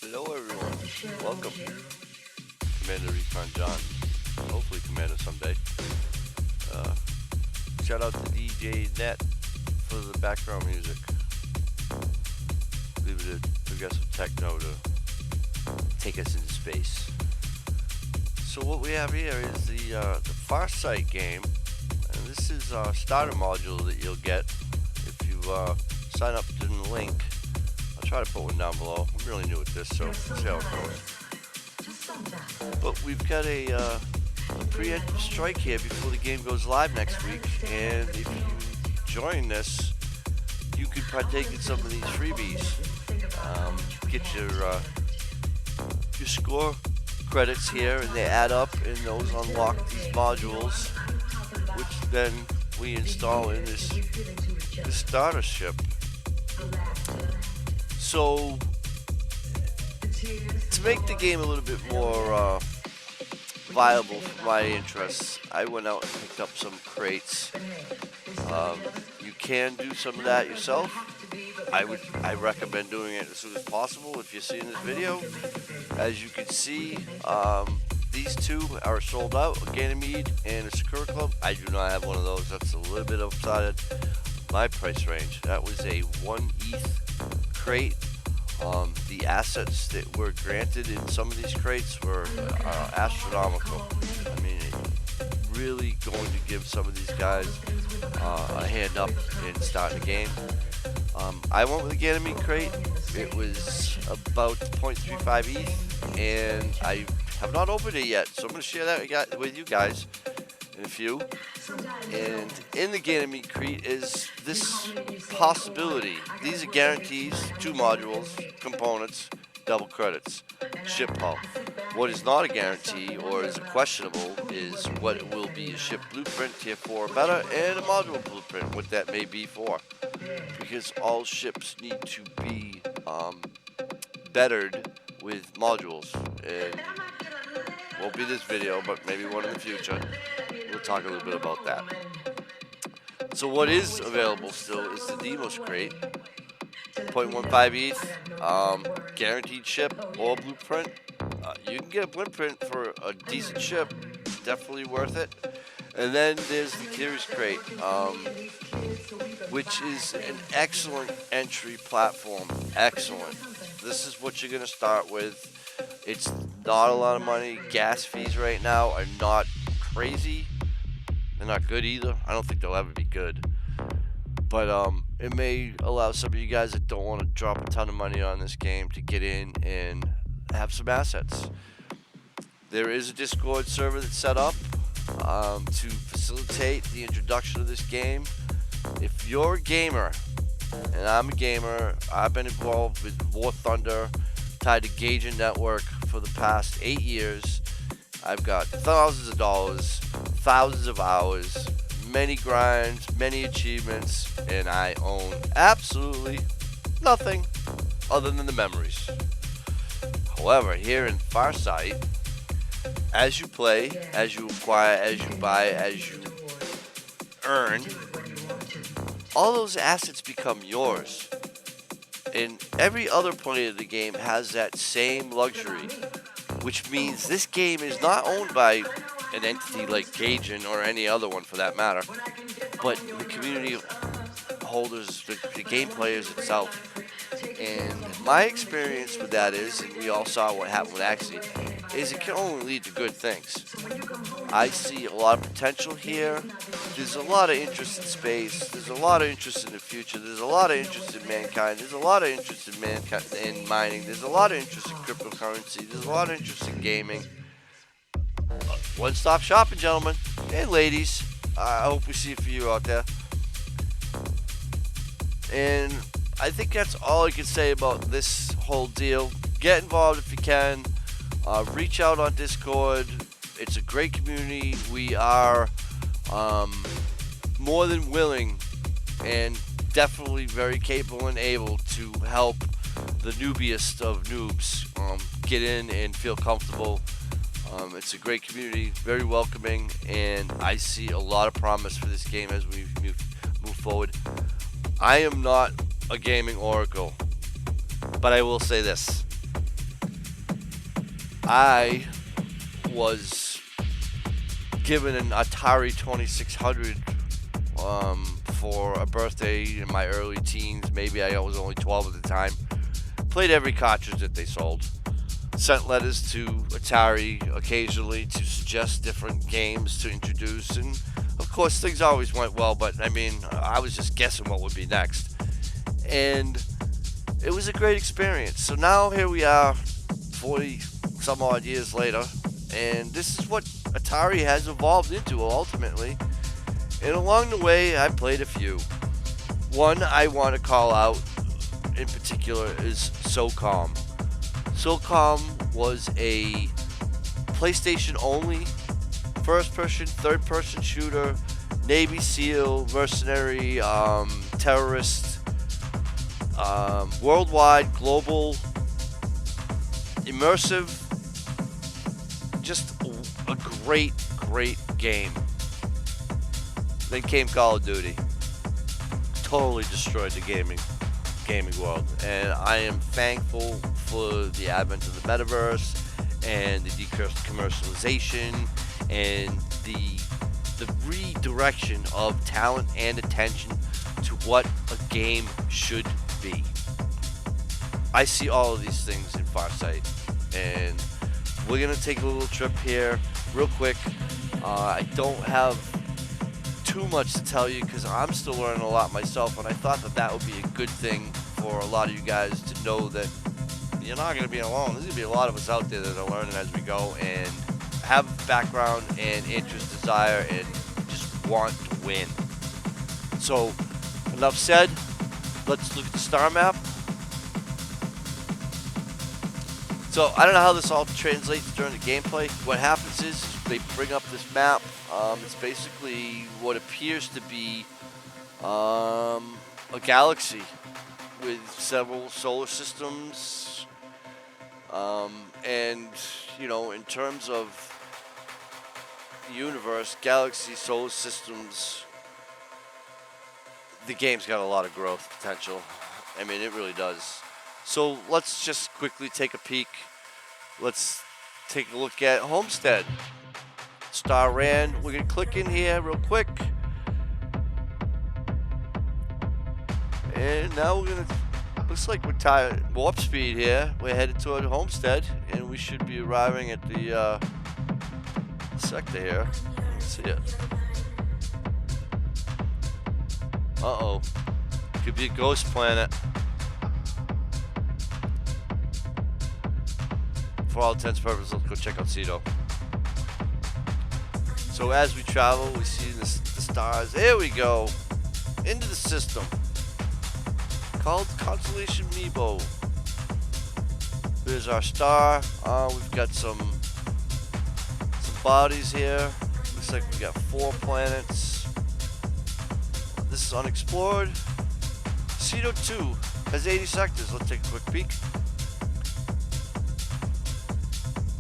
Hello everyone, welcome. Commander Recon John, hopefully Commander someday. Uh, Shout out to DJ Net for the background music. Leave it at progressive techno to take us into space. So what we have here is the FARSITE game, and this is a starter module that you'll get if you sign up to the link. I'll try to put one down below. I'm really new at this, so we'll see how it goes. But we've got a preemptive strike here before the game goes live next week, and if you join this, you can partake in some of these freebies. Get your score credits here, and they add up, and those unlock these modules, which then we install in this starter ship. So to make the game a little bit more viable for my interests, I went out and picked up some crates. You can do some of that yourself. I recommend doing it as soon as possible if you're seeing this video. As you can see, these two are sold out, a Ganymede and a Sakura Club. I do not have one of those. That's a little bit outside my price range. That was a 1 ETH crate. The assets that were granted in some of these crates were astronomical. I mean, really going to give some of these guys a hand up in starting the game. I went with a Ganymede crate. It was about 0.35 ETH, and I have not opened it yet, so I'm going to share that with you guys in a few. And in the Ganymede crate is this possibility. These are guarantees, 2 modules, components, double credits, ship hull. What is not a guarantee or is questionable is what it will be: a ship blueprint, tier 4 or better, and a module blueprint, what that may be for. Because all ships need to be bettered with modules, and won't be this video, but maybe one in the future. We'll talk a little bit about that. So what is available still is the Demos crate, 0.15 ETH, guaranteed ship or blueprint. You can get a blueprint for a decent ship, definitely worth it. And then there's the Curious crate, which is an excellent entry platform. Excellent. This is what you're going to start with. It's not a lot of money. Gas fees right now are not crazy. They're not good either. I don't think they'll ever be good. But it may allow some of you guys that don't want to drop a ton of money on this game to get in and have some assets. There is a Discord server that's set up to facilitate the introduction of this game. If you're a gamer, and I'm a gamer, I've been involved with War Thunder, tied to Gaijin Network for the past 8 years. I've got thousands of dollars, thousands of hours, many grinds, many achievements, and I own absolutely nothing other than the memories. However, here in FARSITE, as you play, as you acquire, as you buy, as you earn, all those assets become yours. And every other player of the game has that same luxury, which means this game is not owned by an entity like Gaijin or any other one for that matter, but the community holders, the game players itself. And my experience with that is, and we all saw what happened with Axie, is it can only lead to good things. I see a lot of potential here. There's a lot of interest in space. There's a lot of interest in the future. There's a lot of interest in mankind. There's a lot of interest in mining. There's a lot of interest in cryptocurrency. There's a lot of interest in gaming. One-stop shopping, gentlemen and ladies. I hope we see a few out there. And I think that's all I can say about this whole deal. Get involved if you can. Reach out on Discord. It's a great community. We are more than willing and definitely very capable and able to help the noobiest of noobs get in and feel comfortable. It's a great community, very welcoming, and I see a lot of promise for this game as we move forward. I am not a gaming oracle, but I will say this. I was given an Atari 2600 for a birthday in my early teens. Maybe I was only 12 at the time. Played every cartridge that they sold. Sent letters to Atari occasionally to suggest different games to introduce, and of course things always went well, but I mean, I was just guessing what would be next. And it was a great experience. So now here we are, 40 some odd years later, and this is what Atari has evolved into ultimately. And along the way, I played a few. One I want to call out in particular is SOCOM. SOCOM was a PlayStation only first-person, third-person shooter, Navy SEAL, mercenary, terrorist, worldwide, global, immersive, just a great game. Then came Call of Duty. Totally destroyed the gaming world, and I am thankful for the advent of the metaverse and the decommercialization and the redirection of talent and attention to what a game should be. I see all of these things in FARSITE, and we're gonna take a little trip here real quick. I don't have too much to tell you because I'm still learning a lot myself, and I thought that would be a good thing for a lot of you guys to know that you're not going to be alone. There's going to be a lot of us out there that are learning as we go and have background and interest, desire, and just want to win. So, enough said. Let's look at the star map. So, I don't know how this all translates during the gameplay. What happens is they bring up this map. It's basically what appears to be a galaxy with several solar systems. And, you know, in terms of the universe, galaxy, solar systems, the game's got a lot of growth potential. I mean, it really does. So let's just quickly take a peek. Let's take a look at Homestead. Star Rand. We're going to click in here real quick. And now we're going to, looks like we're tired. Warp speed here. We're headed toward Homestead, and we should be arriving at the sector here. Let's see it. Uh-oh. Could be a ghost planet. For all intents and purposes, let's go check out Cedo. So as we travel, we see the stars. There we go. Into the system. Called Constellation Nebo. There's our star. We've got some bodies here. Looks like we got 4 planets. This is unexplored. Cedo 2 has 80 sectors. Let's take a quick peek.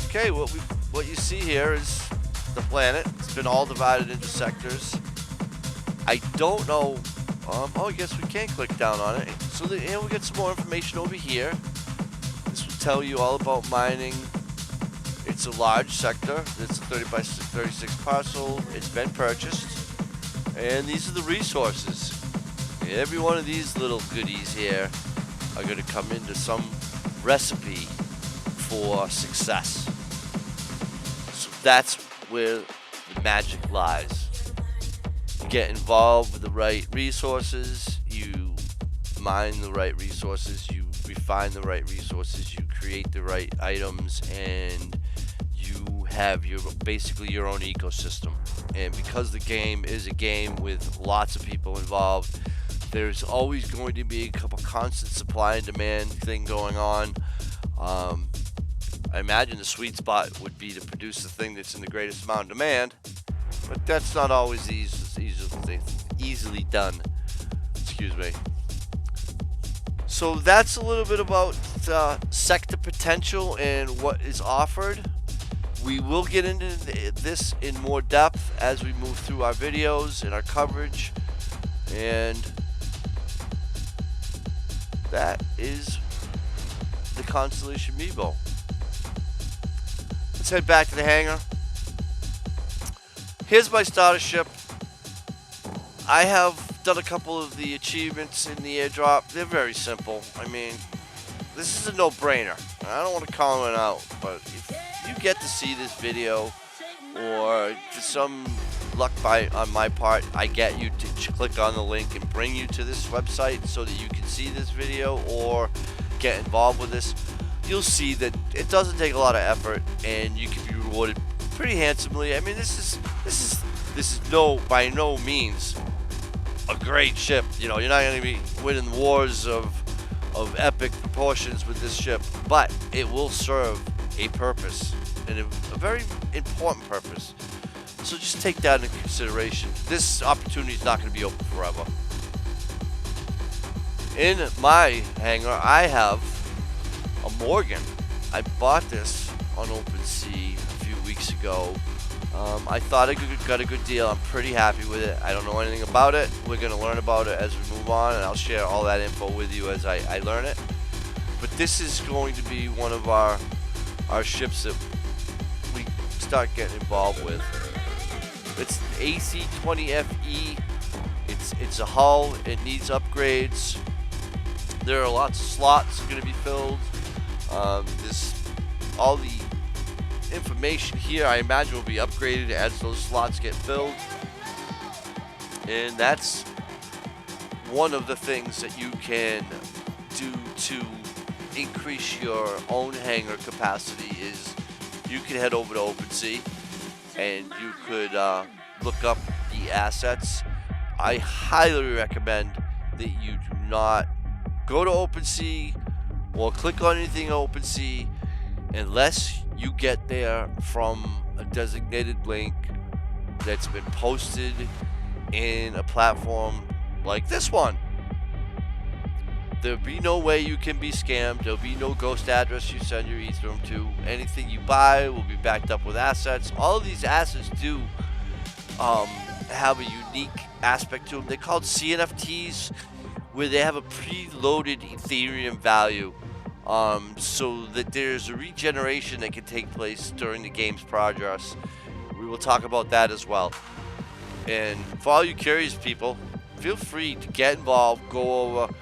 Okay, what you see here is the planet. It's been all divided into sectors. I don't know. Oh, I guess we can click down on it. So we get some more information over here. This will tell you all about mining. It's a large sector. It's a 30 by 36 parcel. It's been purchased. And these are the resources. Every one of these little goodies here are going to come into some recipe for success. So that's where the magic lies. You get involved with the right resources, you mine the right resources, you refine the right resources, you create the right items, and you have basically your own ecosystem. And because the game is a game with lots of people involved, there's always going to be a constant supply and demand thing going on. I imagine the sweet spot would be to produce the thing that's in the greatest amount of demand, but that's not always easily done. Excuse me. So that's a little bit about sector potential and what is offered. We will get into this in more depth as we move through our videos and our coverage. And that is the Constellation Meebo. Let's head back to the hangar. Here's my starter ship. I have done a couple of the achievements in the airdrop. They're very simple. I mean, this is a no-brainer. I don't want to call it out, but if you get to see this video, or for some luck on my part, I get you to click on the link and bring you to this website so that you can see this video or get involved with this, you'll see that it doesn't take a lot of effort and you can be rewarded pretty handsomely. I mean, this is by no means a great ship. You know, you're not going to be winning wars of epic proportions with this ship, but it will serve a purpose, and a very important purpose. So just take that into consideration. This opportunity is not going to be open forever. In my hangar, I have a Morgan. I bought this on OpenSea a few weeks ago. I thought I got a good deal. I'm pretty happy with it. I don't know anything about it. We're going to learn about it as we move on, and I'll share all that info with you as I learn it. But this is going to be one of our ships that we start getting involved with. It's AC-20FE. It's a hull. It needs upgrades. There are lots of slots going to be filled. All the information here, I imagine, will be upgraded as those slots get filled. And that's one of the things that you can do to increase your own hangar capacity. Is you can head over to OpenSea and you could look up the assets. I highly recommend that you do not go to OpenSea or click on anything on OpenSea unless you get there from a designated link that's been posted in a platform like this one. There'll be no way you can be scammed. There'll be no ghost address you send your Ethereum to. Anything you buy will be backed up with assets. All of these assets do have a unique aspect to them. They're called CNFTs, where they have a preloaded Ethereum value, so that there's a regeneration that can take place during the game's progress. We will talk about that as well. And for all you curious people, feel free to get involved, go over,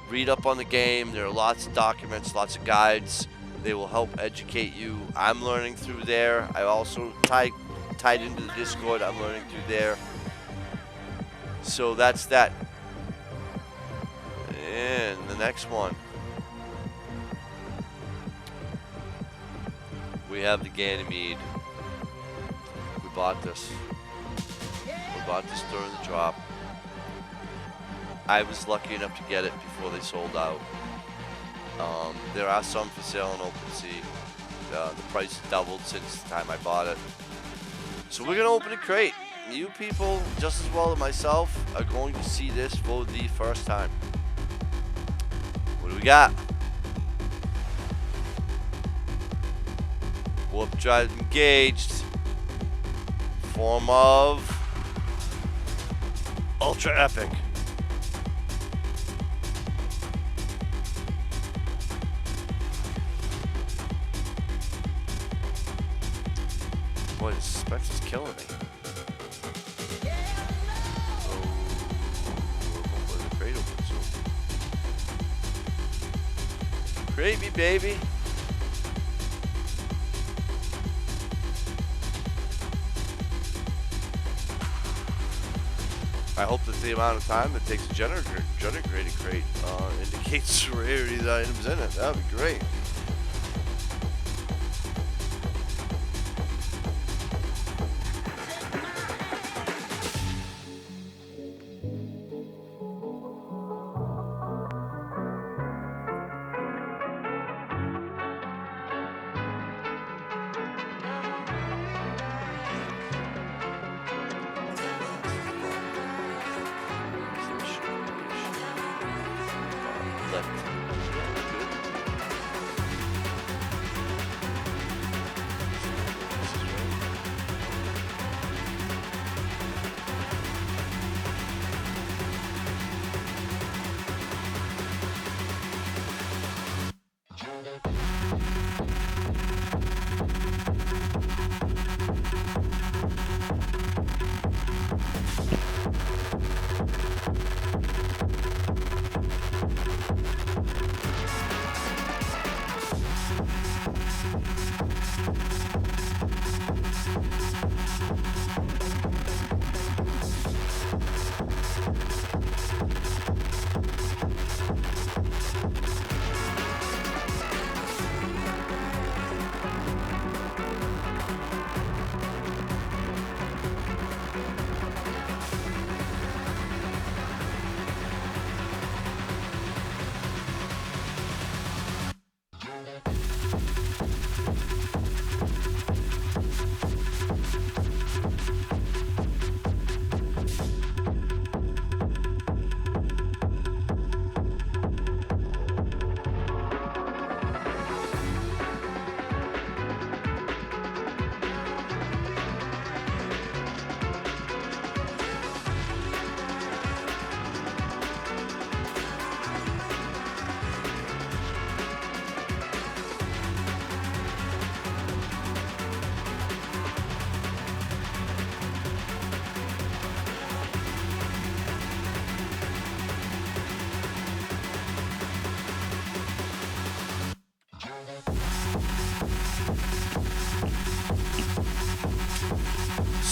read up on the game. There are lots of documents, lots of guides. They will help educate you. I'm learning through there. I also tied into the Discord. I'm learning through there. So that's that. And the next one, we have the Ganymede. We bought this. We bought this during the drop. I was lucky enough to get it before they sold out. There are some for sale on OpenSea. The price doubled since the time I bought it. So we're going to open a crate. You people, just as well as myself, are going to see this for the first time. What do we got? Warp drive engaged. Form of Ultra Epic. Boy, this suspense is killing me. Hopefully the crate opens soon. Crate me, baby. I hope that the amount of time it takes to generate a crate indicates the rarity of the items in it. That would be great.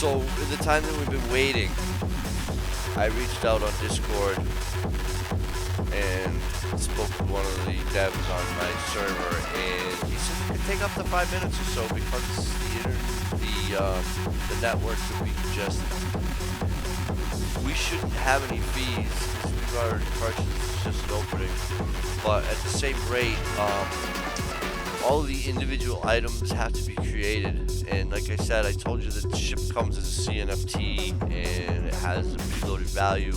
So in the time that we've been waiting, I reached out on Discord and spoke with one of the devs on my server, and he said it could take up to 5 minutes or so because the network could be congested. We shouldn't have any fees because we've already purchased. It's just an opening, but at the same rate, all the individual items have to be created, and like I said, I told you that the ship comes as a CNFT and it has a preloaded value,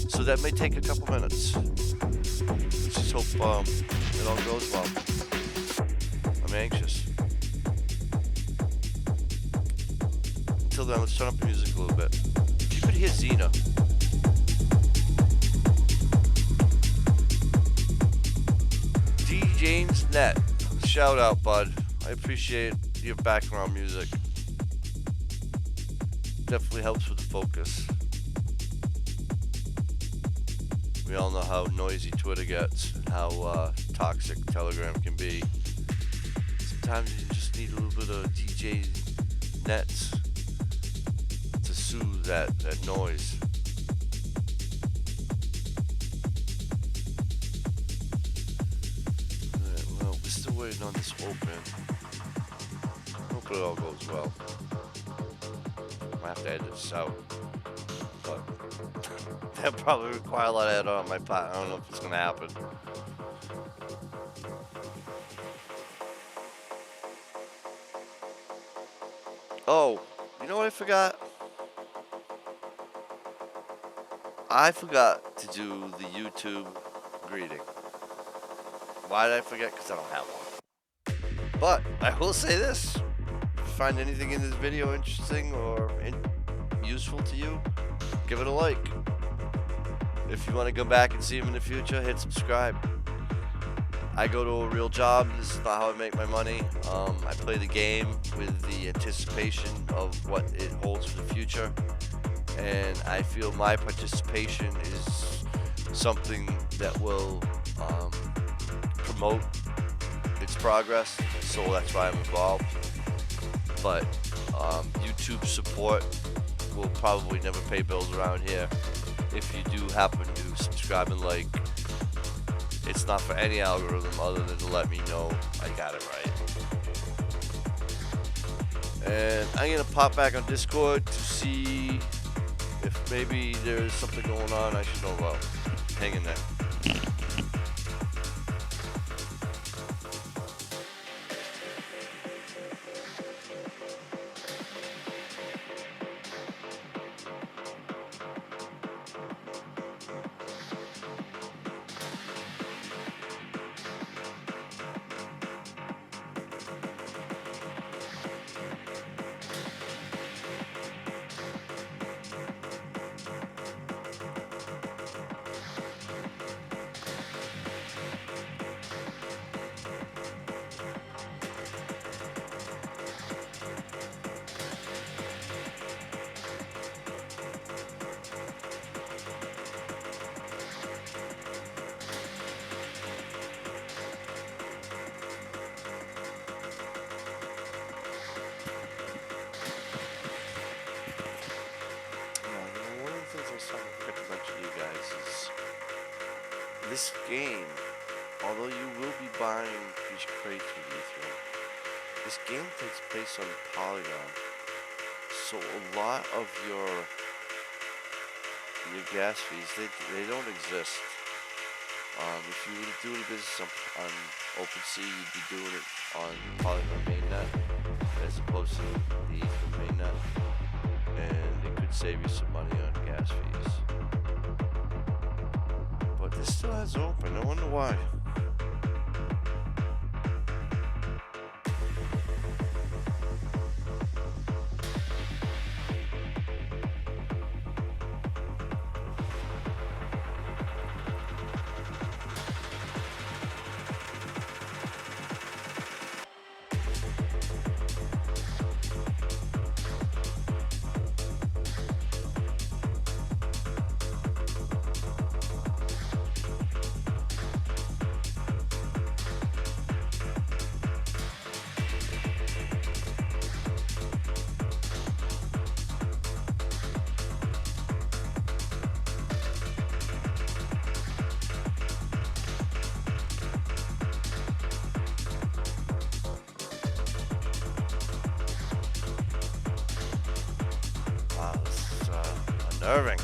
so that may take a couple minutes. Let's just hope it all goes well. I'm anxious. Until then, let's turn up the music a little bit. If you could hear Xena. James Net, shout out, bud. I appreciate your background music. Definitely helps with the focus. We all know how noisy Twitter gets and how toxic Telegram can be. Sometimes you just need a little bit of DJ nets to soothe that noise. Waiting on this open. Hope it all goes well. Might have to edit this out, but that'll probably require a lot of edit on my part. I don't know if it's gonna happen. Oh, you know what I forgot? I forgot to do the YouTube greeting. Why did I forget? Because I don't have one. But I will say this. If you find anything in this video interesting or useful to you, give it a like. If you want to go back and see them in the future, hit subscribe. I go to a real job. This is not how I make my money. I play the game with the anticipation of what it holds for the future. And I feel my participation is something that will promote its progress, so that's why I'm involved. But YouTube support will probably never pay bills around here. If you do happen to subscribe and like, it's not for any algorithm other than to let me know I got it right. And I'm gonna pop back on Discord to see if maybe there's something going on I should know about. Hang in there. This game, although you will be buying these crates with Thru, this game takes place on Polygon, so a lot of your gas fees, they don't exist. If you were to do the business on OpenSea, you'd be doing it on Polygon mainnet as opposed to the Thru mainnet, and it could save you some money on gas fees. This still has open. I wonder why. Irving.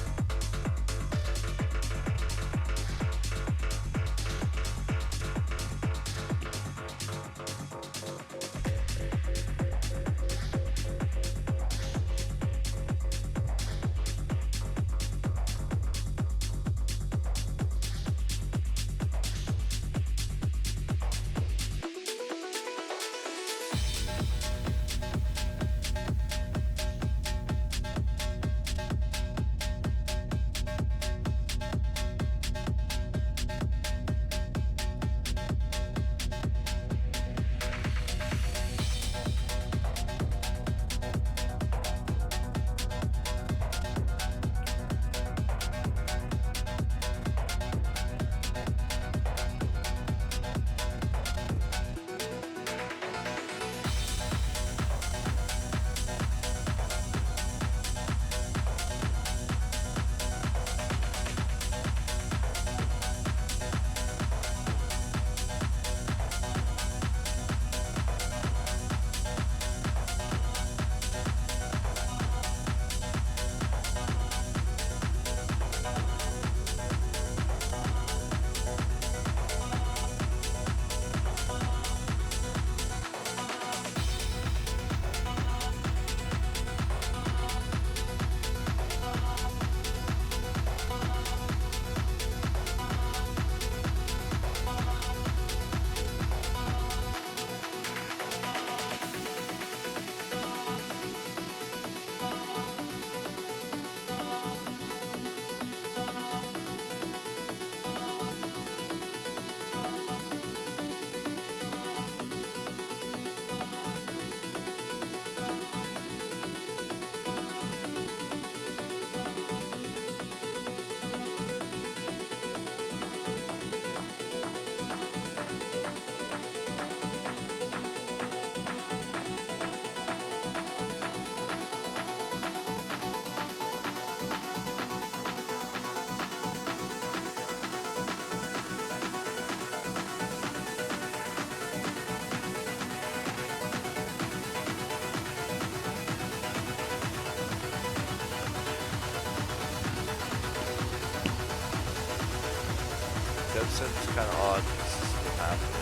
Said it's kind of odd. This is what happened.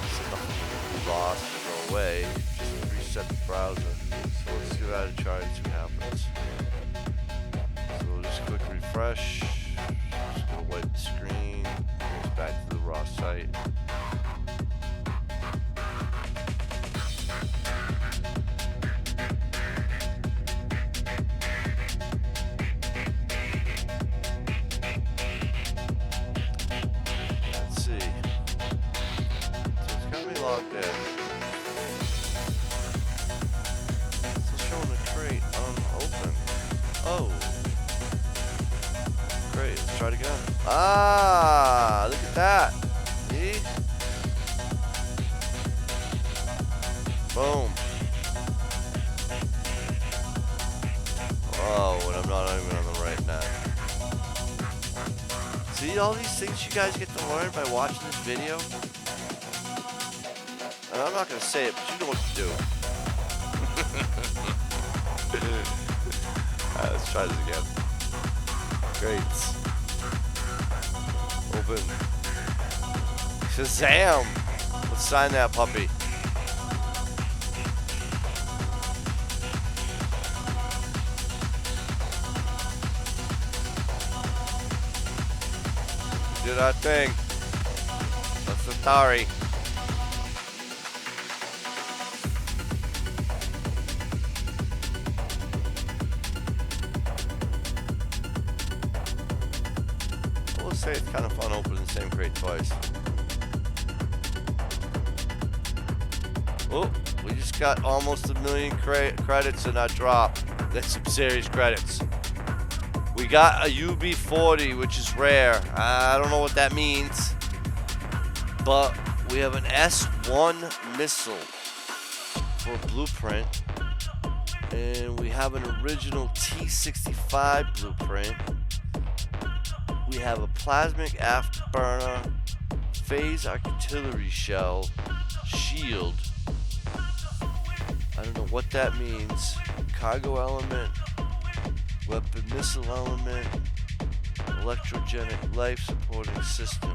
So nothing will be lost or go away. Just reset the browser. So let's give that a try and see what happens. So we'll just click refresh. Just gonna wipe the screen. Bring us back to the raw site. Logged in. Still showing the crate unopened. Oh. Great, let's try it again. Ah, look at that. See? Boom. Oh, and I'm not even on the right net. See all these things you guys get to learn by watching this video? And I'm not going to say it, but you know what to do. Alright, let's try this again. Great. Open. Shazam! Let's sign that puppy. Did our thing. That's Atari. Say it's kind of fun opening the same crate twice. Oh, we just got almost 1 million credits in our drop. That's some serious credits. We got a UB40, which is rare. I don't know what that means, but we have an S1 missile for blueprint, and we have an original T65 blueprint. We have a plasmic afterburner, phase artillery shell, shield. I don't know what that means. Cargo element, weapon missile element, electrogenic life supporting system,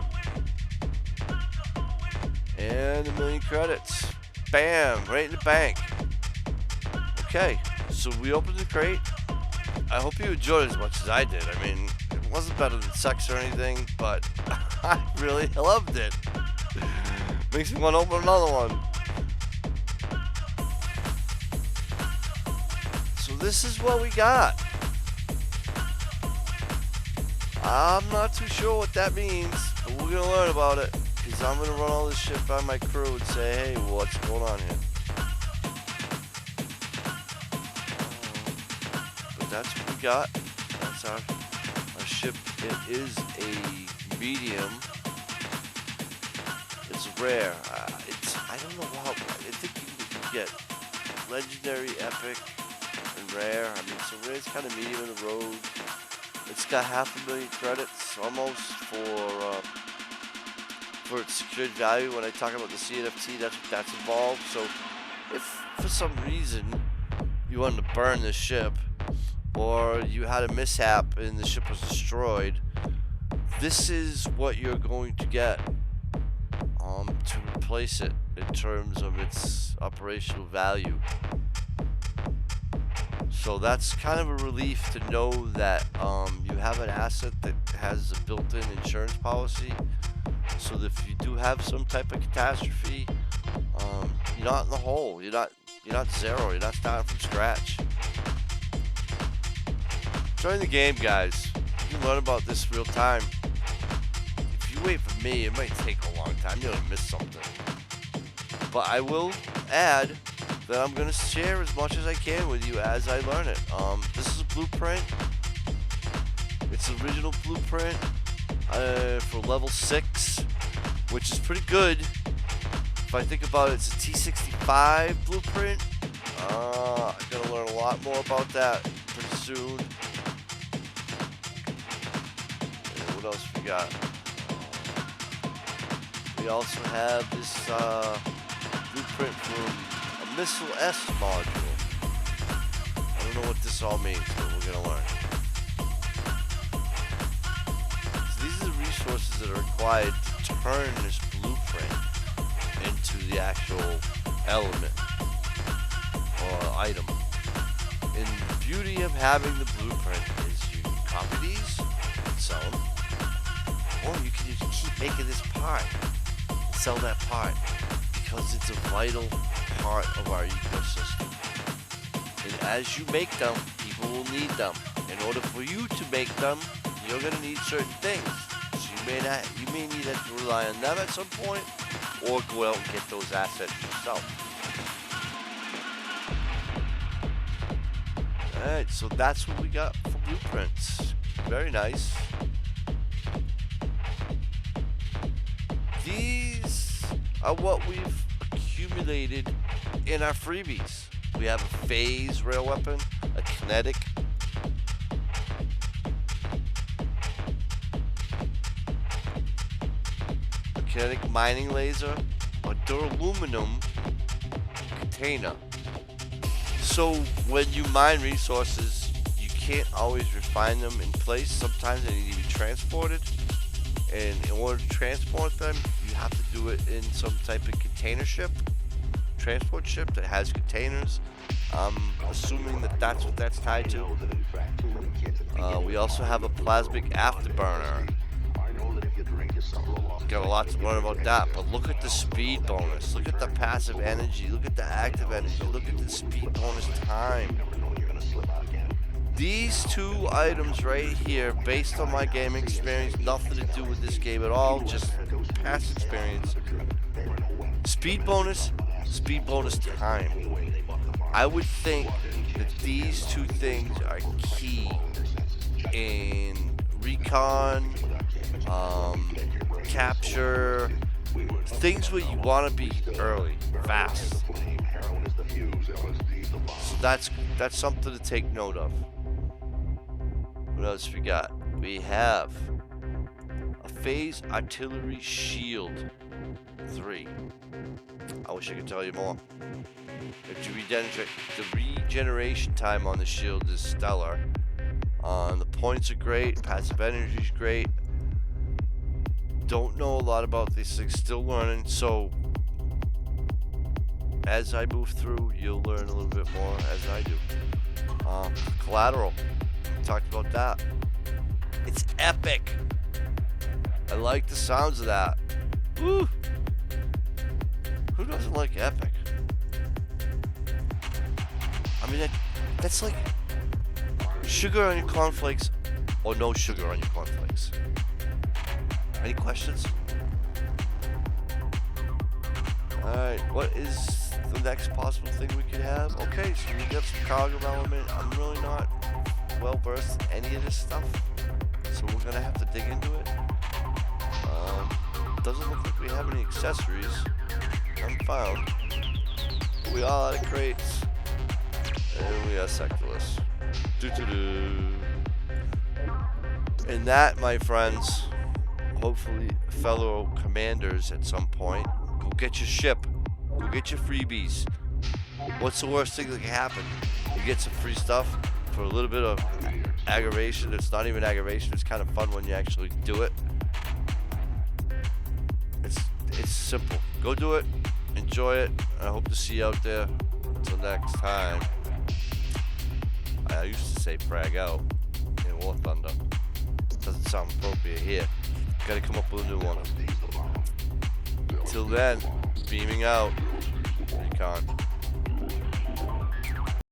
and 1,000,000 credits. Bam, right in the bank. Okay, so we opened the crate. I hope you enjoyed it as much as I did. I mean, it wasn't better than sex or anything, but I really loved it. Makes me want to open another one. So this is what we got. I'm not too sure what that means, but we're going to learn about it. Because I'm going to run all this shit by my crew and say, hey, what's going on here? But that's what we got. That's our ship. It is a medium. It's rare. I don't know how. I think you can get legendary, epic, and rare. I mean, so rare's kind of medium in the road. It's got 500,000 credits, almost for its secured value. When I talk about the CNFT, that's involved. So, if for some reason you wanted to burn this ship, or you had a mishap and the ship was destroyed, this is what you're going to get to replace it in terms of its operational value. So that's kind of a relief to know that you have an asset that has a built-in insurance policy, so that if you do have some type of catastrophe, you're not in the hole. You're not zero. You're not starting from scratch. Join the game, guys. You can learn about this real time. If you wait for me, it might take a long time. You're gonna miss something. But I will add that I'm gonna share as much as I can with you as I learn it. This is a blueprint. It's the original blueprint for level 6, which is pretty good. If I think about it, it's a T65 blueprint. I'm gonna learn a lot more about that pretty soon. And what else we got? We also have this blueprint from a Missile S module. I don't know what this all means, but we're gonna learn. So these are the resources that are required to turn this blueprint into the actual element or item. And the beauty of having the blueprint is you can copy these and sell them, or you can just keep making this part and sell that part, because it's a vital part of our ecosystem. And as you make them, people will need them. In order for you to make them, you're going to need certain things. So you may need to rely on them at some point, or go out and get those assets yourself. Alright, so that's what we got for blueprints. Very nice. These are what we've accumulated in our freebies. We have a phase rail weapon, a kinetic, mining laser, a duraluminum container. So when you mine resources, you can't always refine them in place. Sometimes they need to be transported, and in order to transport them, you have to do it in some type of container ship, transport ship that has containers. I'm assuming that that's what that's tied to. We also have a plasmic afterburner. Got a lot to learn about that, but look at the speed bonus, look at the passive energy, look at the active energy, look at the speed bonus time. These two items right here, based on my gaming experience, nothing to do with this game at all, just past experience. Speed bonus time. I would think that these two things are key in recon, capture, things where you want to be early, fast. So that's something to take note of. What else we got? We have a phase artillery shield 3. I wish I could tell you more. The regeneration time on the shield is stellar. The points are great. Passive energy is great. Don't know a lot about these things. Still learning. So as I move through, you'll learn a little bit more as I do. Collateral. We talked about that. It's epic. I like the sounds of that. Woo! Who doesn't like epic? I mean, that's like sugar on your cornflakes or no sugar on your cornflakes. Any questions? Alright, what is the next possible thing we could have? Okay, so we got some cargo element. I'm really not well versed in any of this stuff, so we're gonna have to dig into it. Doesn't look like we have any accessories unfound. We are out of crates, and we are sectorless. And that, my friends, hopefully fellow commanders at some point, go get your ship, go get your freebies. What's the worst thing that can happen? You get some free stuff for a little bit of aggravation. It's not even aggravation, it's kind of fun when you actually do it. It's simple. Go do it, enjoy it. I hope to see you out there. Until next time. I used to say frag out in War Thunder. Doesn't sound appropriate here. Gotta come up with a new one. Till then, beaming out. Recon.